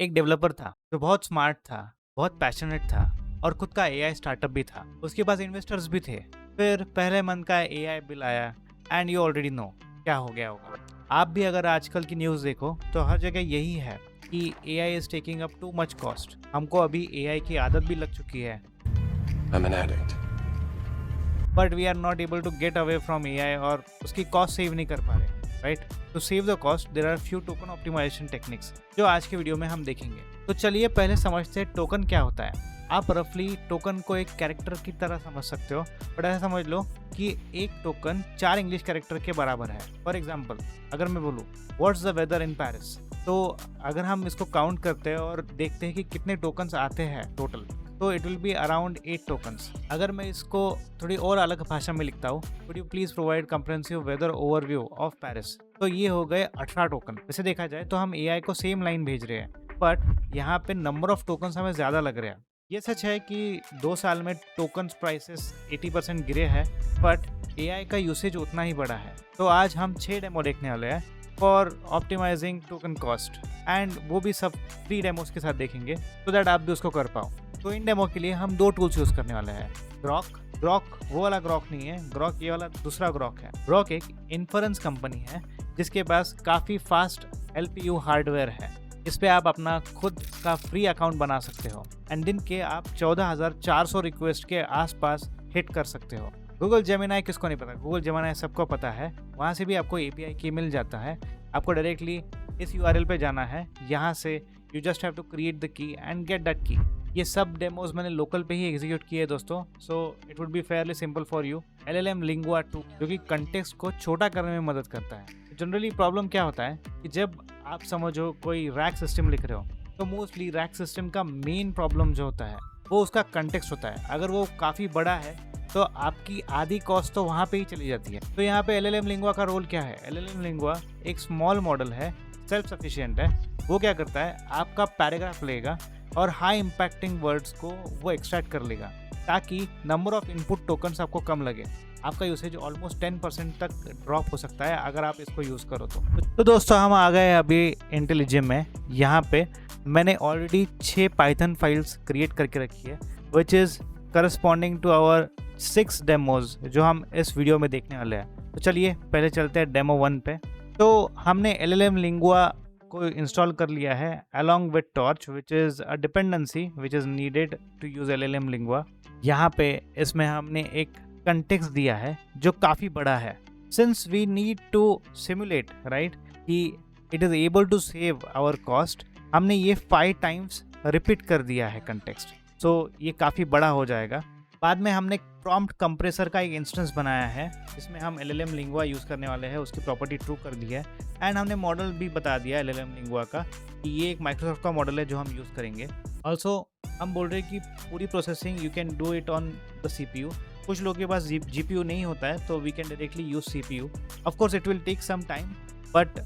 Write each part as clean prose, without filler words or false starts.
एक डेवलपर था जो बहुत स्मार्ट था, बहुत पैशनेट था और खुद का एआई स्टार्टअप भी था। उसके पास इन्वेस्टर्स भी थे। फिर पहले मंथ का एआई बिल आया एंड यू ऑलरेडी नो क्या हो गया होगा। आप भी अगर आजकल की न्यूज़ देखो तो हर जगह यही है कि AI is taking up too much cost. हमको अभी एआई की आदत भी लग चुकी है, I'm an addict. But we are not able to get away from AI और उसकी कॉस्ट सेव नहीं कर पा रहे, right? To save the cost there are few token optimization techniques जो आज के वीडियो में हम देखेंगे। तो चलिए पहले समझते हैं टोकन क्या होता है। आप रफली टोकन को एक कैरेक्टर की तरह समझ सकते हो, बट ऐसा समझ लो कि एक टोकन 4 इंग्लिश कैरेक्टर के बराबर है। फॉर एग्जाम्पल, अगर मैं बोलूँ what's the weather in Paris, तो अगर हम इसको काउंट करते हैं और देखते हैं कि कितने टोकन्स आते हैं टोटल, तो it will be around 8 tokens. अगर मैं इसको थोड़ी और अलग भाषा में लिखता हूँ, would you please provide comprehensive weather overview of Paris, तो ये हो गए 18 टोकन। वैसे देखा जाए तो हम एआई को सेम लाइन भेज रहे हैं, बट यहाँ पे नंबर ऑफ टोकन्स हमें ज़्यादा लग रहे हैं। ये सच है कि 2 साल में टोकन्स प्राइसेस 80% गिरे हैं, बट एआई का यूसेज उतना ही बड़ा है। तो आज हम 6 डेमो देखने वाले हैं for optimizing token cost, and वो भी सब फ्री डेमोस के साथ देखेंगे सो दैट आप भी उसको कर पाओ। तो इन डेमो के लिए हम 2 टूल्स यूज़ करने वाले हैं। ग्रॉक वो वाला ग्रॉक नहीं है, ग्रॉक ये वाला दूसरा ग्रॉक है। ग्रॉक एक इन्फ्रेंस कंपनी है जिसके पास काफ़ी फास्ट एलपीयू हार्डवेयर है। इस पे आप अपना खुद का फ्री अकाउंट बना सकते हो एंड दिन के आप 14,400 रिक्वेस्ट के आसपास हिट कर सकते हो। गूगल जेमिनाई किसको नहीं पता, गूगल जेमिनाई सबको पता है। वहाँ से भी आपको एपीआई की मिल जाता है। आपको डायरेक्टली इस यूआरएल पे जाना है, यहाँ से you just have to create the key and get that key. ये सब डेमोज मैंने लोकल पे ही एग्जीक्यूट किए दोस्तों, so it would be Fairlie simple for you. LLM Lingua 2 जो कि कंटेक्स्ट को छोटा करने में मदद करता है। जनरली प्रॉब्लम क्या होता है कि जब आप समझो कोई रैक सिस्टम लिख रहे हो, तो मोस्टली रैक सिस्टम का मेन प्रॉब्लम जो होता है वो उसका कंटेक्स्ट होता है। अगर वो काफ़ी बड़ा है तो आपकी आधी कॉस्ट तो वहाँ पे ही चली जाती है। तो यहाँ पे LLM Lingua का रोल क्या है? LLM Lingua एक स्मॉल मॉडल है, सेल्फ सफिशिएंट है। वो क्या करता है, आपका पैराग्राफ लेगा और हाई इम्पैक्टिंग वर्ड्स को वो एक्सट्रैक्ट कर लेगा ताकि नंबर ऑफ इनपुट टोकन्स आपको कम लगे। आपका यूसेज ऑलमोस्ट 10% तक ड्रॉप हो सकता है अगर आप इसको यूज़ करो तो दोस्तों हम आ गए अभी इंटेलिजिम में। यहाँ पे मैंने ऑलरेडी 6 पाइथन फाइल्स क्रिएट करके रखी है which is corresponding to our 6 demos जो हम इस वीडियो में देखने वाले हैं। तो चलिए पहले चलते हैं डेमो 1 पे। तो हमने LLM Lingua को इंस्टॉल कर लिया है along with Torch which is a dependency which is needed to use LLM Lingua। यहाँ पे इसमें हमने एक कंटेक्स्ट दिया है जो काफ़ी बड़ा है। Since we need to simulate right कि it is able to save our cost, हमने ये 5 times रिपीट कर दिया है कंटेक्स्ट, सो ये काफ़ी बड़ा हो जाएगा। बाद में हमने प्रॉम्प्ट कंप्रेसर का एक इंस्टेंस बनाया है जिसमें हम LLM Lingua यूज़ करने वाले हैं। उसकी प्रॉपर्टी ट्रू कर दी है एंड हमने मॉडल भी बता दिया LLM Lingua का कि ये एक माइक्रोसॉफ्ट का मॉडल है जो हम यूज़ करेंगे। ऑल्सो हम बोल रहे हैं कि पूरी processing you can do it on the CPU। कुछ लोगों के पास GPU नहीं होता है तो we can directly use CPU। Of course it will take some time, but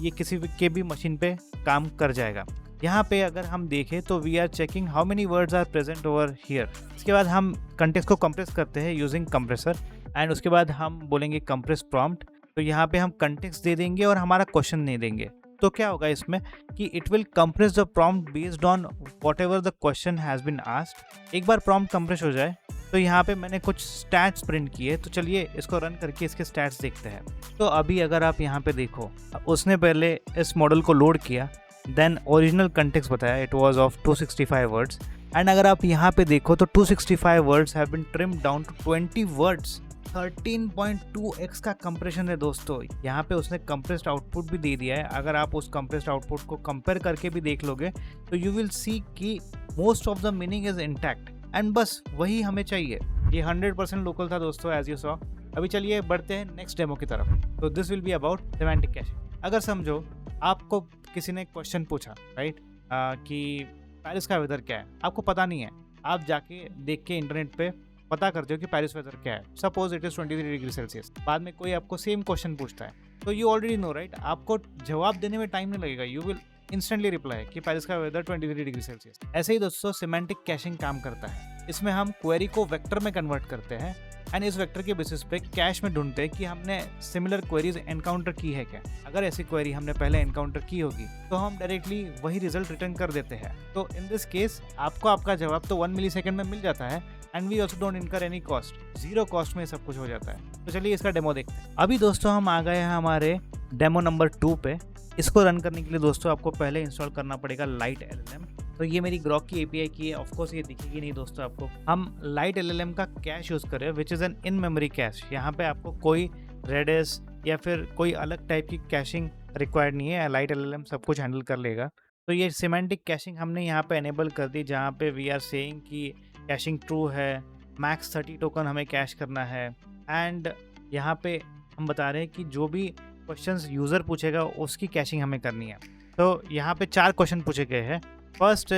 ये किसी के भी मशीन पे काम कर जाएगा। यहाँ पे अगर हम देखें तो we are checking how many words are present over here. इसके बाद हम कंटेक्स्ट को कंप्रेस करते हैं यूजिंग कंप्रेसर एंड उसके बाद हम बोलेंगे कंप्रेस प्रॉम्प्ट। तो यहाँ पे हम कंटेक्स्ट दे देंगे और हमारा क्वेश्चन नहीं देंगे। तो क्या होगा इसमें कि it will compress the prompt based on whatever the question has been asked. एक बार प्रॉम्प्ट कंप्रेस हो जाए तो यहाँ पे मैंने कुछ स्टैट्स प्रिंट किए, तो चलिए इसको रन करके इसके स्टैट्स देखते हैं। तो अभी अगर आप यहाँ पे देखो, उसने पहले इस मॉडल को लोड किया, देन ओरिजिनल कंटेक्स्ट बताया it was of 265 words and अगर आप यहाँ पे देखो तो 265 words have been trimmed down to 20 words. 13.2x का कंप्रेशन है दोस्तों। यहाँ पे उसने कंप्रेस्ड आउटपुट भी दे दिया है। अगर आप उस कंप्रेस्ड आउटपुट को कंपेयर करके भी देख लोगे तो यू विल सी कि most of the meaning is intact and बस वही हमें चाहिए। ये 100% लोकल था दोस्तों, एज यू सॉ। अभी चलिए बढ़ते हैं नेक्स्ट डेमो की तरफ। तो this will be about semantic caching. अगर समझो आपको किसी ने क्वेश्चन पूछा राइट कि पेरिस का वेदर क्या है, आपको पता नहीं है। आप जाके देख के इंटरनेट पे पता करते हो कि पेरिस वेदर क्या है। Suppose it is 23 degree Celsius. बाद में कोई आपको सेम क्वेश्चन पूछता है तो यू ऑलरेडी नो राइट, आपको जवाब देने में टाइम नहीं लगेगा। यू विल इंस्टेंटली रिप्लाई कि पेरिस का वेदर 23 डिग्री सेल्सियस। ऐसे ही दोस्तों सिमेंटिक कैशिंग काम करता है। इसमें हम क्वेरी को वेक्टर में कन्वर्ट करते हैं एंड इस वेक्टर के बेसिस पे कैश में ढूंढते हैं कि हमने सिमिलर क्वेरीज एनकाउंटर की है क्या। अगर ऐसी क्वेरी हमने पहले एनकाउंटर की होगी तो हम डायरेक्टली वही रिजल्ट रिटर्न कर देते हैं। तो इन दिस केस आपको आपका जवाब तो 1 मिलीसेकंड में मिल जाता है एंड वी ऑल्सो डोंट इनकर एनी कॉस्ट, जीरो कॉस्ट में सब कुछ हो जाता है। तो चलिए इसका डेमो देखते हैं। अभी दोस्तों हम आ गए हैं हमारे डेमो नंबर 2 पे। इसको रन करने के लिए दोस्तों आपको पहले इंस्टॉल करना पड़ेगा लाइट LLM। तो ये मेरी ग्रॉक की API की है, ऑफकोर्स ये दिखेगी नहीं दोस्तों आपको। हम लाइट LLM का कैश यूज़ कर रहे हैं which is an in memory cache. यहाँ पे आपको कोई रेडिस या फिर कोई अलग टाइप की कैशिंग रिक्वायर्ड नहीं है, लाइट LLM सब कुछ हैंडल कर लेगा। तो ये सिमेंटिक कैशिंग हमने यहाँ पे एनेबल कर दी, जहाँ पे वी आर सेइंग कि कैशिंग ट्रू है, मैक्स 30 टोकन हमें कैश करना है। एंड यहाँ पे हम बता रहे हैं कि जो भी क्वेश्चंस यूज़र पूछेगा उसकी कैशिंग हमें करनी है। तो यहाँ पे 4 क्वेश्चन पूछे गए हैं। First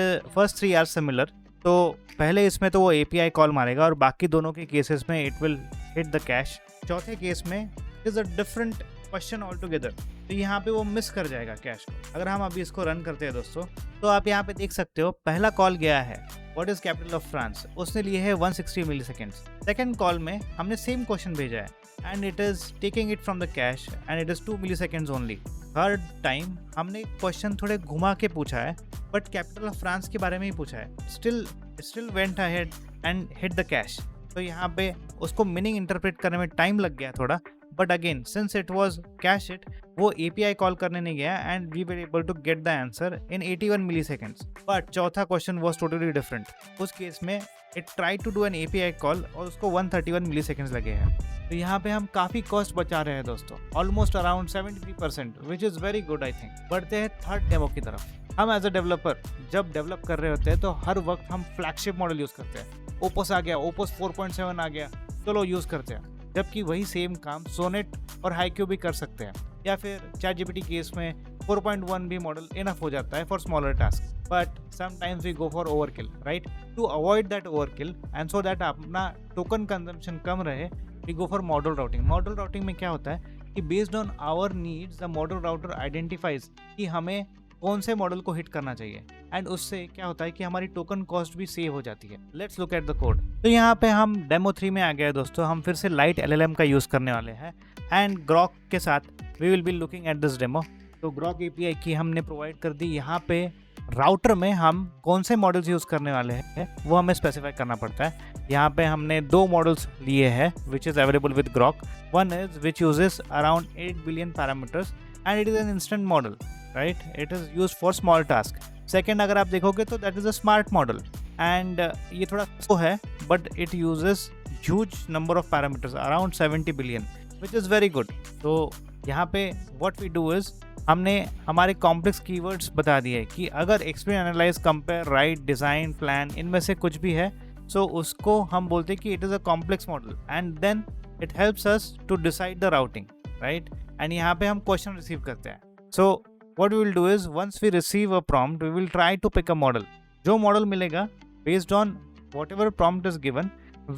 3 are similar. तो पहले इसमें तो वो API कॉल मारेगा और बाकी दोनों के केसेस में it will hit the cash. चौथे केस में it is a different question all together, तो यहाँ पे वो मिस कर जाएगा कैश को। अगर हम अभी इसको रन करते हैं दोस्तों तो आप यहाँ पे देख सकते हो पहला कॉल गया है what is capital of France, उसने लिए है 160 मिलीसेकेंड्स। सेकंड कॉल में हमने सेम क्वेश्चन भेजा है and it is taking it from the cache and it is 2 milliseconds only. Third time हमने क्वेश्चन थोड़े घुमा के पूछा है बट कैपिटल ऑफ फ्रांस के बारे में ही पूछा है, still went ahead and hit the cash. तो यहाँ पे उसको मीनिंग इंटरप्रेट करने में टाइम लग गया थोड़ा, but again since it was cache it, वो API कॉल करने नहीं गया and we were able to get the answer in 81 milliseconds. But चौथा क्वेश्चन वाज टोटली डिफरेंट। उस केस में it try to do an API call और उसको 131 मिलीसेकेंड्स लगे हैं। तो यहाँ पे हम काफ़ी कॉस्ट बचा रहे हैं दोस्तों, almost around 73%, which is very good I think. बढ़ते हैं थर्ड डेमो की तरफ। हम एज अ डेवलपर जब डेवलप कर रहे होते हैं तो हर वक्त हम फ्लैगशिप मॉडल यूज़ करते हैं। ओपस आ गया, ओपस 4.7 आ गया, चलो यूज़ करते हैं। जबकि वही सेम काम सोनेट और हाईक्यू भी कर सकते हैं, या फिर ChatGPT केस में 4.1 भी मॉडल इनफ हो जाता है for smaller task. But sometimes we go for overkill, right? To avoid that overkill and so that अपना टोकन कंजम्पशन कम रहे, we go for model routing. Model routing में क्या होता है कि based on our needs the model router identifies कि हमें कौन से मॉडल को हिट करना चाहिए एंड उससे क्या होता है कि हमारी टोकन कॉस्ट भी सेव हो जाती है। Let's look at the code. तो यहाँ पे हम डेमो 3 में आ गए दोस्तों। हम फिर से लाइट LLM का यूज़ करने वाले हैं एंड ग्रॉक के साथ we will be looking at this demo. तो ग्रॉक API की हमने प्रोवाइड कर दी। यहाँ पे राउटर में हम कौन से मॉडल्स यूज़ करने वाले हैं वो हमें स्पेसिफाई करना पड़ता है। यहाँ पे हमने 2 मॉडल्स लिए हैं which is available with Grok. One is which uses around 8 billion parameters and it is an instant model, right? It is use for small task. Second अगर आप देखोगे तो that is a smart model and ये थोड़ा slow है but it uses huge number of parameters around 70 billion which is very good. तो यहाँ पे व्हाट वी डू इज़ हमने हमारे कॉम्प्लेक्स कीवर्ड्स बता दिए कि अगर explain, analyse, compare, right, design, plan इनमें से कुछ भी है सो उसको हम बोलते हैं कि it is a complex model and then it helps us to decide the routing, right? And यहाँ पे हम क्वेश्चन रिसीव करते हैं। So what we will do is once we receive a prompt we will try to pick a model। जो model मिलेगा based on whatever prompt is given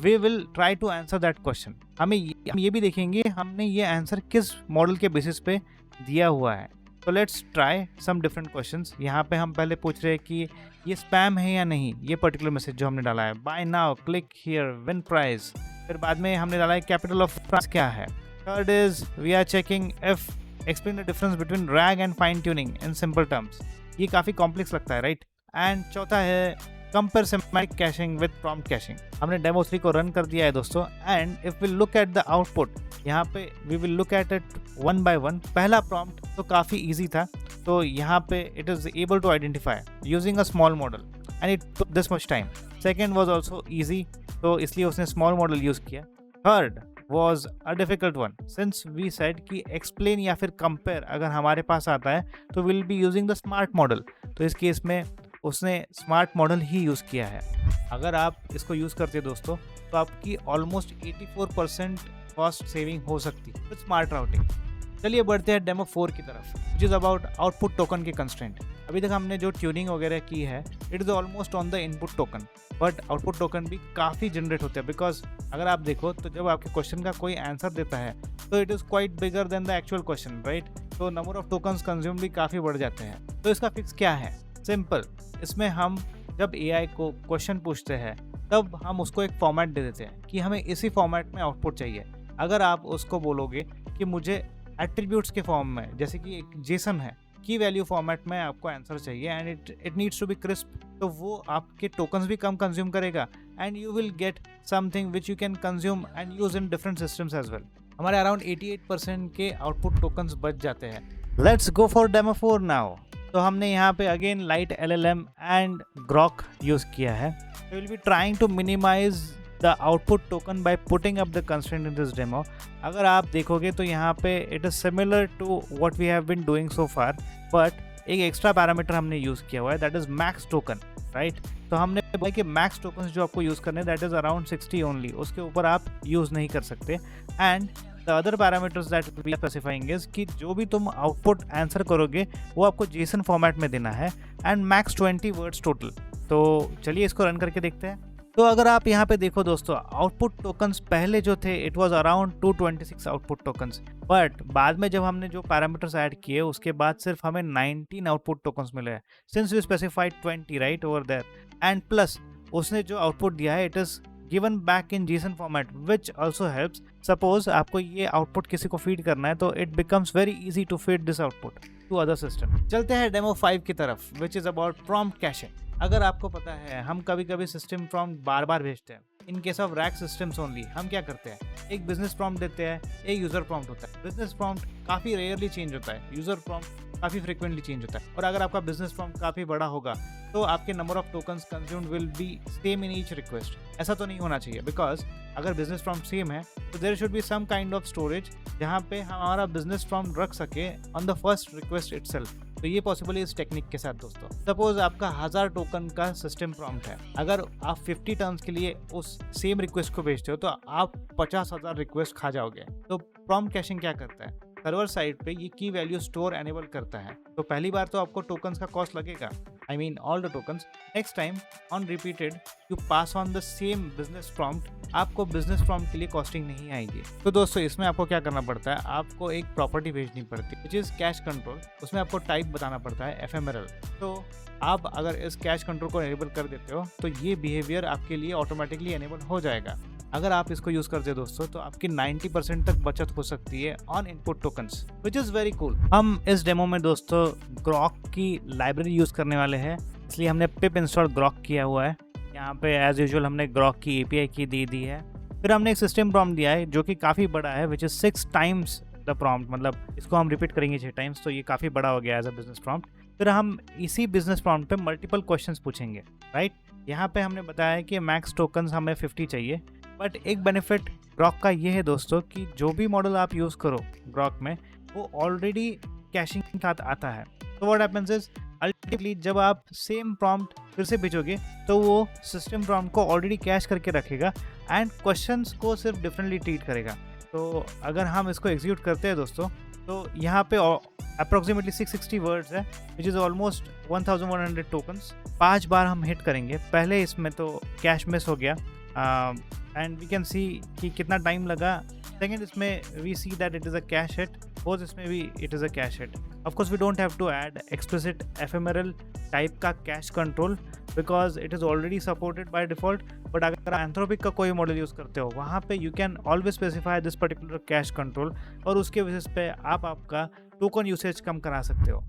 we will try to answer that question। हम ये भी देखेंगे हमने ये answer किस model के बेसिस पे दिया हुआ है। तो let's try some different questions. यहाँ पे हम पहले पूछ रहे हैं कि ये स्पैम है या नहीं, ये पर्टिकुलर मैसेज जो हमने डाला है, buy now, click here, win prize. फिर बाद में हमने डाला है कैपिटल ऑफ फ्रांस क्या है। Third is we are checking if explain the difference between drag and fine tuning in simple terms. ये काफ़ी कॉम्प्लेक्स लगता है, राइट? एंड चौथा है compare semantic caching with prompt caching. हमने डेमो 3 को रन कर दिया है दोस्तों and if we look at the output, यहाँ पे we will look at it one by one. पहला प्रॉम्प्ट तो काफ़ी ईजी था, तो यहाँ पे it is able to identify using a small model and it took this much time. Second was also easy, तो इसलिए उसने स्मॉल मॉडल यूज़ किया। Third was a difficult one since we said कि explain या फिर compare अगर हमारे पास आता है तो we'll be using the smart model। तो इस केस में उसने smart model ही यूज़ किया है। अगर आप इसको यूज़ करते दोस्तों तो आपकी almost 84% कॉस्ट सेविंग हो सकती है विद स्मार्ट राउटिंग। चलिए बढ़ते हैं डेमो 4 की तरफ, which is about output token के कंस्ट्रेंट। अभी तक हमने जो ट्यूनिंग वगैरह की है it is almost on the input token, but output token भी काफ़ी जनरेट होते हैं। बिकॉज अगर आप देखो तो जब आपके क्वेश्चन का कोई आंसर देता है तो it is quite bigger than the actual question, right? तो नंबर ऑफ टोकन्स कंज्यूम भी काफ़ी बढ़ जाते हैं। तो इसका फिक्स क्या है? सिंपल, इसमें हम जब AI को क्वेश्चन पूछते हैं तब हम उसको एक फॉर्मेट दे देते हैं कि हमें इसी फॉर्मेट में आउटपुट चाहिए। अगर आप उसको बोलोगे कि मुझे एट्रीब्यूट्स के फॉर्म में, जैसे कि एक जेसन है, की वैल्यू फॉर्मेट में आपको आंसर चाहिए and it needs to be crisp, तो वो आपके टोकन्स भी कम कंज्यूम करेगा and you will get something which you can consume and use in different systems as well. हमारे अराउंड 88% के आउटपुट टोकन्स बच जाते हैं। Let's go for demo 4 now. तो हमने यहाँ पे again light LLM and Grok use किया है। We will be trying to minimize the output token bye putting up the constraint in this demo. अगर आप देखोगे तो यहाँ पे it is similar to what we have been doing so far, but एक extra parameter हमने use किया हुआ है, that is max token, right. तो हमने बोला कि मैक्स टोकन जो आपको यूज करने, दैट इज अराउंड 60 ओनली, उसके ऊपर आप यूज नहीं कर सकते। And the other parameters that we are specifying is कि जो भी तुम आउटपुट आंसर करोगे वो आपको जेसन फॉर्मेट में देना है एंड मैक्स 20 वर्ड्स टोटल। तो चलिए इसको रन करके देखते हैं। तो अगर आप यहाँ पे देखो दोस्तों, आउटपुट टोकन्स पहले जो थे it was around 226 output tokens, but बाद में जब हमने जो पैरामीटर्स ऐड किए उसके बाद सिर्फ हमें 19 आउटपुट टोकन्स मिले हैं, since we specified 20 right over there. And plus उसने जो आउटपुट दिया है it is given back in JSON format which also helps. Suppose आपको ये आउटपुट किसी को फीड करना है तो it becomes very easy to feed this output to other system. चलते हैं डेमो 5 की तरफ, which is about prompt caching. अगर आपको पता है हम कभी कभी सिस्टम प्रॉम्प्ट बार बार भेजते हैं। In case of rack systems only हम क्या करते हैं, एक बिजनेस प्रॉम्प्ट देते हैं, एक यूजर प्रॉम्प्ट होता है। बिजनेस प्रॉम्प्ट काफ़ी रेयरली चेंज होता है, यूजर प्रॉम्प्ट काफ़ी फ्रिक्वेंटली चेंज होता है। और अगर आपका बिजनेस प्रॉम्प्ट काफ़ी बड़ा होगा तो आपके number of tokens consumed will be same in each request. ऐसा तो नहीं होना चाहिए, बिकॉज अगर बिजनेस प्रॉम्प्ट सेम है तो there should be some kind of storage जहाँ पे हमारा बिजनेस प्रॉम्प्ट रख सके on the first request itself. तो ये पॉसिबल है इस टेक्निक के साथ दोस्तों। सपोज आपका 1000 टोकन का सिस्टम प्रॉम्प्ट है, अगर आप 50 टर्न्स के लिए उस सेम रिक्वेस्ट को भेजते हो तो आप 50,000 रिक्वेस्ट खा जाओगे। तो प्रॉम्प्ट कैशिंग क्या करता है, सर्वर साइड पे ये की वैल्यू स्टोर एनेबल करता है। तो पहली बार तो आपको टोकन्स का कॉस्ट लगेगा, I mean all the tokens. Next time on repeated you pass on the same business prompt, आपको बिजनेस प्रॉम्प्ट के लिए कॉस्टिंग नहीं आएगी। तो दोस्तों इसमें आपको क्या करना पड़ता है, आपको एक प्रॉपर्टी भेजनी पड़ती है विच इज़ कैश कंट्रोल। उसमें आपको टाइप बताना पड़ता है एफएमआरएल। तो आप अगर इस कैश कंट्रोल को एनेबल कर देते हो तो ये बिहेवियर आपके लिए ऑटोमेटिकली एनेबल हो जाएगा। अगर आप इसको यूज़ करते हो दोस्तों तो आपकी 90% तक बचत हो सकती है on input tokens, which is very cool. हम इस डेमो में दोस्तों ग्रॉक की लाइब्रेरी यूज़ करने वाले हैं, इसलिए हमने पिप इंस्टॉल ग्रॉक किया हुआ है। यहाँ पे एज यूजुअल हमने ग्रॉक की API की दे दी है। फिर हमने एक सिस्टम प्रॉम्प्ट दिया है जो कि काफ़ी बड़ा है, which is 6 times the prompt, मतलब इसको हम रिपीट करेंगे 6 टाइम्स, तो ये काफ़ी बड़ा हो गया एज अ बिजनेस प्रॉम्प्ट। फिर हम इसी बिजनेस प्रॉम्प्ट पे मल्टीपल क्वेश्चंस पूछेंगे, राइट। यहाँ पे हमने बताया है कि मैक्स टोकन्स हमें 50 चाहिए, बट एक बेनिफिट ग्रॉक का ये है दोस्तों कि जो भी मॉडल आप यूज़ करो ग्रॉक में वो ऑलरेडी कैशिंग के साथ आता है। तो व्हाट हैपेंस इज अल्टीमेटली जब आप सेम प्रॉम्प्ट फिर से भेजोगे तो वो सिस्टम प्रॉम्प्ट को ऑलरेडी कैश करके रखेगा एंड क्वेश्चंस को सिर्फ डिफरेंटली ट्रीट करेगा। तो अगर हम इसको एग्जीक्यूट करते हैं दोस्तों तो यहाँ पे अप्रोक्सीमेटली 660 वर्ड्स है विच इज़ ऑलमोस्ट 1100 टोकन्स। 5 बार हम हिट करेंगे। पहले इसमें तो कैश मिस हो गया एंड वी कैन सी कि कितना टाइम लगा। सेकेंड इसमें we see that it is a cache hit. Fourth इसमें भी it is a cache hit. Of course we don't have to add explicit ephemeral type का cache control because it is already supported by default. But अगर Anthropic का कोई model use करते हो वहाँ पे you can always specify this particular cache control और उसके बेसिस पे आप आपका टोकन यूसेज कम करा सकते हो।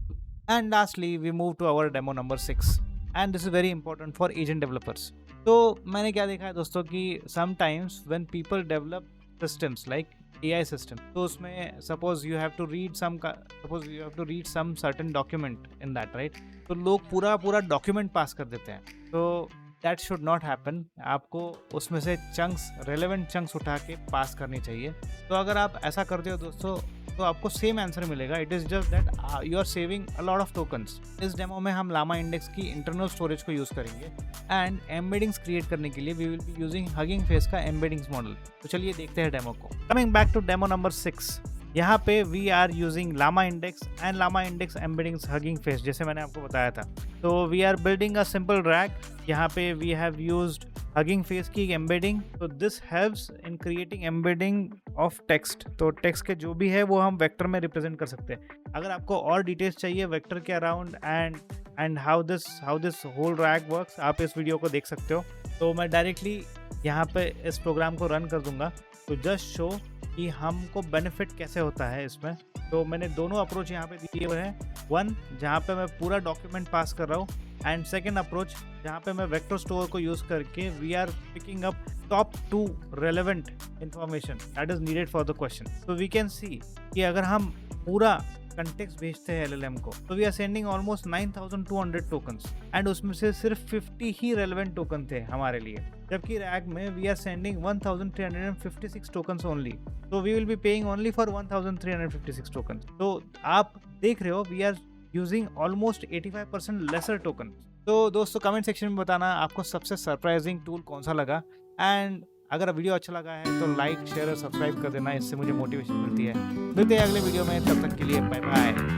And lastly we move to our demo number 6 and this is very important for agent developers. तो मैंने क्या देखा है दोस्तों कि sometimes when people develop systems like AI system, तो उसमें suppose you have to read some certain document in that, right. तो लोग पूरा डॉक्यूमेंट पास कर देते हैं। तो दैट शुड नॉट हैपन। आपको उसमें से चंक्स, रेलेवेंट चंक्स उठा के पास करनी चाहिए। तो अगर आप ऐसा करते हो दोस्तों तो आपको सेम आंसर मिलेगा। It is just that you are saving a lot of tokens. इस डेमो में हम लामा इंडेक्स की इंटरनल स्टोरेज को यूज़ करेंगे एंड एम्बेडिंग्स क्रिएट करने के लिए we will be using Hugging Face का एम्बेडिंग्स मॉडल। तो चलिए देखते हैं डेमो को। Coming back to demo number 6, यहाँ पे we are using LlamaIndex and LlamaIndex embeddings Hugging face, जैसे मैंने आपको बताया था। तो we are building a simple RAG. यहाँ पे we have used Hugging Face की एम्बेडिंग। तो this helps in creating embedding of text. तो टेक्स्ट के जो भी है वो हम वेक्टर में रिप्रेजेंट कर सकते हैं। अगर आपको और डिटेल्स चाहिए वेक्टर के around and how this whole RAG works, आप इस वीडियो को देख सकते हो। तो मैं डायरेक्टली यहाँ पे इस प्रोग्राम को रन कर दूंगा तो जस्ट शो कि हमको बेनिफिट कैसे होता है इसमें। तो मैंने दोनों अप्रोच यहाँ पे दिए हुए हैं, वन जहाँ पे मैं पूरा डॉक्यूमेंट पास कर रहा हूँ एंड सेकेंड अप्रोच जहाँ पे मैं वेक्टर स्टोर को यूज़ करके we are picking up top 2 relevant information that is needed for the question. तो वी कैन सी कि अगर हम पूरा कंटेक्स्ट भेजते हैं एलएलएम को तो we are sending almost 9200 tokens and उसमें से सिर्फ 50 ही रेलेवेंट टोकन थे हमारे लिए, जबकि रैग में we are sending 1356 tokens only. तो we will be paying only for 1356 tokens. तो आप देख रहे हो we are using almost 85% lesser token. तो दोस्तों कमेंट सेक्शन में बताना आपको सबसे सरप्राइजिंग टूल कौन सा लगा एंड अगर वीडियो अच्छा लगा है तो लाइक शेयर और सब्सक्राइब कर देना, इससे मुझे मोटिवेशन मिलती है। मिलते हैं अगले वीडियो में, तब तक के लिए बाय बाय।